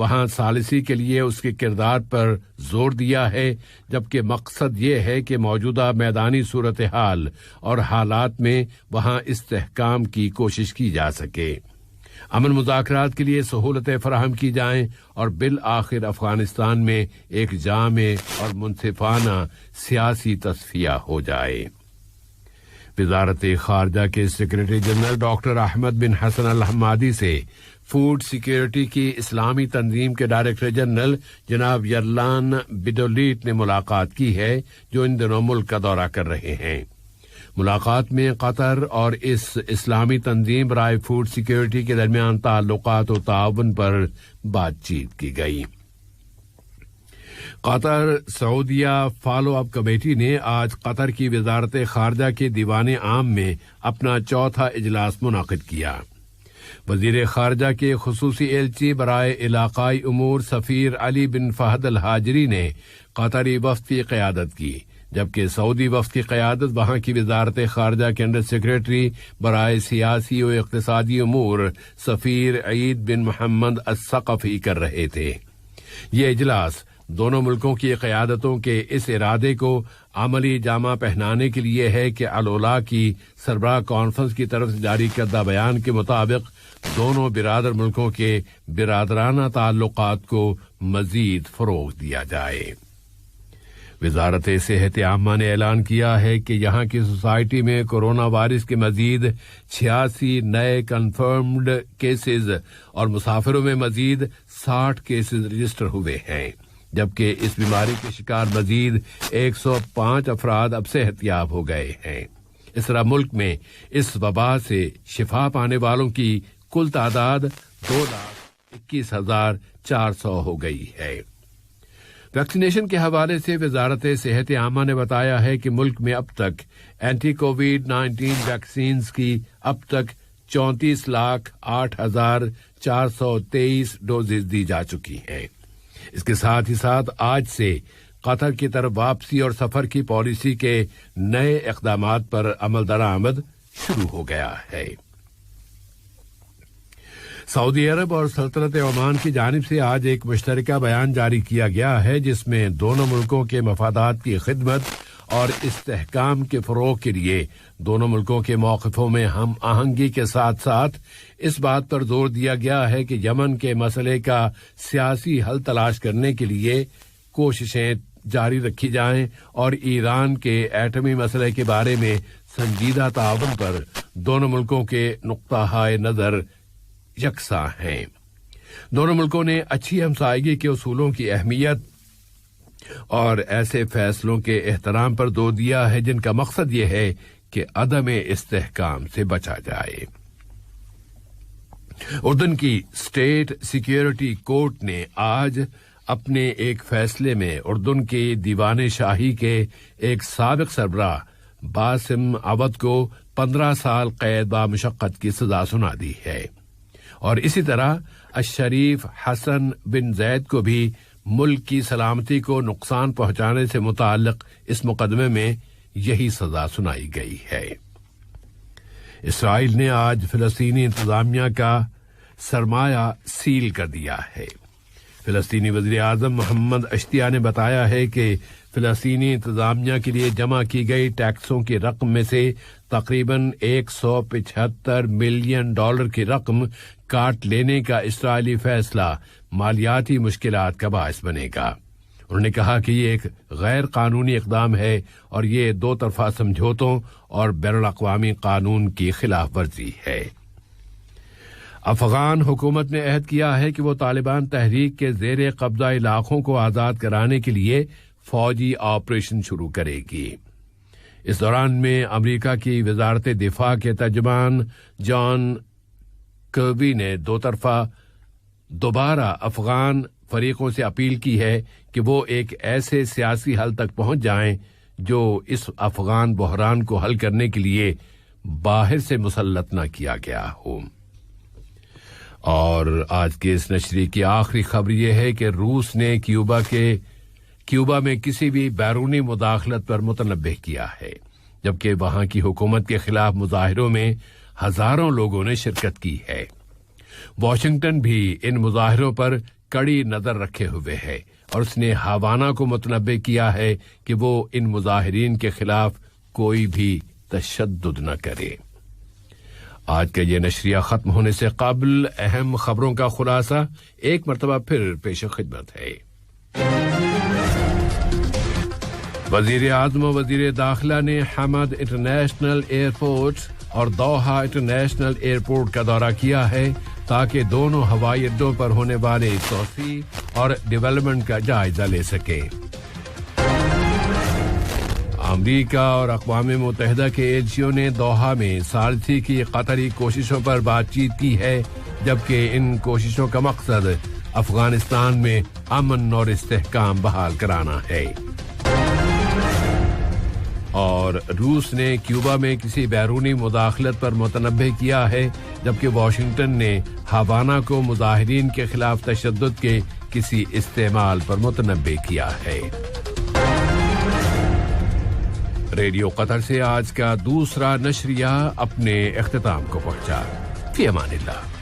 وہاں ثالثی کے لیے اس کے کردار پر زور دیا ہے، جبکہ مقصد یہ ہے کہ موجودہ میدانی صورتحال اور حالات میں وہاں استحکام کی کوشش کی جا سکے، امن مذاکرات کے لیے سہولتیں فراہم کی جائیں اور بالآخر افغانستان میں ایک جامع اور منصفانہ سیاسی تصفیہ ہو جائے۔ وزارت خارجہ کے سیکرٹری جنرل ڈاکٹر احمد بن حسن الحمادی سے فوڈ سیکیورٹی کی اسلامی تنظیم کے ڈائریکٹر جنرل جناب یرلان بیڈولیٹ نے ملاقات کی ہے، جو ان دنوں ملک کا دورہ کر رہے ہیں۔ ملاقات میں قطر اور اس اسلامی تنظیم برائے فوڈ سیکیورٹی کے درمیان تعلقات و تعاون پر بات چیت کی گئی۔ قطر سعودیہ فالو اپ کمیٹی نے آج قطر کی وزارت خارجہ کے دیوان عام میں اپنا چوتھا اجلاس منعقد کیا۔ وزیر خارجہ کے خصوصی ایلچی برائے علاقائی امور سفیر علی بن فہد الحاجری نے قطری وفد کی قیادت کی، جبکہ سعودی وفد کی قیادت وہاں کی وزارت خارجہ کے انڈر سیکرٹری برائے سیاسی و اقتصادی امور سفیر عید بن محمد الثقفی کر رہے تھے۔ یہ اجلاس دونوں ملکوں کی قیادتوں کے اس ارادے کو عملی جامہ پہنانے کے لیے ہے کہ الولا کی سربراہ کانفرنس کی طرف سے جاری کردہ بیان کے مطابق دونوں برادر ملکوں کے برادرانہ تعلقات کو مزید فروغ دیا جائے۔ وزارت صحت عامہ نے اعلان کیا ہے کہ یہاں کی سوسائٹی میں کورونا وائرس کے مزید 86 نئے کنفرمڈ کیسز اور مسافروں میں مزید 60 کیسز رجسٹر ہوئے ہیں، جبکہ اس بیماری کے شکار مزید 105 افراد اب صحت یاب ہو گئے ہیں۔ اس طرح ملک میں اس وبا سے شفا پانے والوں کی کل تعداد 2,21,400 ہو گئی ہے۔ ویکسینیشن کے حوالے سے وزارت صحت عامہ نے بتایا ہے کہ ملک میں اب تک اینٹی کووڈ-19 ویکسینز کی اب تک 34,08,423 ڈوزز دی جا چکی ہیں۔ اس کے ساتھ ہی ساتھ آج سے قطر کی طرف واپسی اور سفر کی پالیسی کے نئے اقدامات پر عمل درآمد شروع ہو گیا ہے۔ سعودی عرب اور سلطنت عمان کی جانب سے آج ایک مشترکہ بیان جاری کیا گیا ہے، جس میں دونوں ملکوں کے مفادات کی خدمت اور استحکام کے فروغ کے لیے دونوں ملکوں کے موقفوں میں ہم آہنگی کے ساتھ ساتھ اس بات پر زور دیا گیا ہے کہ یمن کے مسئلے کا سیاسی حل تلاش کرنے کے لیے کوششیں جاری رکھی جائیں اور ایران کے ایٹمی مسئلے کے بارے میں سنجیدہ تعاون پر دونوں ملکوں کے نقطہ نظر یکساں ہیں۔ دونوں ملکوں نے اچھی ہمسائیگی کے اصولوں کی اہمیت اور ایسے فیصلوں کے احترام پر زور دیا ہے جن کا مقصد یہ ہے کہ عدم استحکام سے بچا جائے۔ اردن کی اسٹیٹ سیکیورٹی کورٹ نے آج اپنے ایک فیصلے میں اردن کے دیوان شاہی کے ایک سابق سربراہ باسم عوض کو 15 سال قید بامشقت کی سزا سنا دی ہے، اور اسی طرح الشریف حسن بن زید کو بھی ملک کی سلامتی کو نقصان پہنچانے سے متعلق اس مقدمے میں یہی سزا سنائی گئی ہے۔ اسرائیل نے آج فلسطینی انتظامیہ کا سرمایہ سیل کر دیا ہے۔ فلسطینی وزیر اعظم محمد اشتیاء نے بتایا ہے کہ فلسطینی انتظامیہ کے لیے جمع کی گئی ٹیکسوں کی رقم میں سے تقریباً $175 ملین کی رقم کاٹ لینے کا اسرائیلی فیصلہ مالیاتی مشکلات کا باعث بنے گا۔ انہوں نے کہا کہ یہ ایک غیر قانونی اقدام ہے اور یہ دو طرفہ سمجھوتوں اور بین الاقوامی قانون کی خلاف ورزی ہے۔ افغان حکومت نے عہد کیا ہے کہ وہ طالبان تحریک کے زیر قبضہ علاقوں کو آزاد کرانے کے لیے فوجی آپریشن شروع کرے گی۔ اس دوران میں امریکہ کی وزارت دفاع کے ترجمان جان کربی نے دو طرفہ دوبارہ افغان فریقوں سے اپیل کی ہے کہ وہ ایک ایسے سیاسی حل تک پہنچ جائیں جو اس افغان بحران کو حل کرنے کے لیے باہر سے مسلط نہ کیا گیا ہو۔ اور آج کے اس نشریے کی آخری خبر یہ ہے کہ روس نے کیوبا میں کسی بھی بیرونی مداخلت پر متنبہ کیا ہے، جبکہ وہاں کی حکومت کے خلاف مظاہروں میں ہزاروں لوگوں نے شرکت کی ہے۔ واشنگٹن بھی ان مظاہروں پر کڑی نظر رکھے ہوئے ہے اور اس نے ہاوانا کو متنبع کیا ہے کہ وہ ان مظاہرین کے خلاف کوئی بھی تشدد نہ کرے۔ آج کا یہ نشریہ ختم ہونے سے قبل اہم خبروں کا خلاصہ ایک مرتبہ پھر پیش خدمت ہے۔ وزیر اعظم و وزیر داخلہ نے حمد انٹرنیشنل ایئرپورٹ اور دوحہ انٹرنیشنل ایئرپورٹ کا دورہ کیا ہے تاکہ دونوں ہوائی اڈوں پر ہونے والے توسیع اور ڈیولپمنٹ کا جائزہ لے سکیں۔ امریکہ اور اقوام متحدہ کے ایجنسیوں نے دوحہ میں ثالثی کی قطری کوششوں پر بات چیت کی ہے، جبکہ ان کوششوں کا مقصد افغانستان میں امن اور استحکام بحال کرانا ہے۔ اور روس نے کیوبا میں کسی بیرونی مداخلت پر متنبہ کیا ہے، جبکہ واشنگٹن نے ہاوانا کو مظاہرین کے خلاف تشدد کے کسی استعمال پر متنبہ کیا ہے۔ ریڈیو قطر سے آج کا دوسرا نشریہ اپنے اختتام کو پہنچا۔ فی امان اللہ۔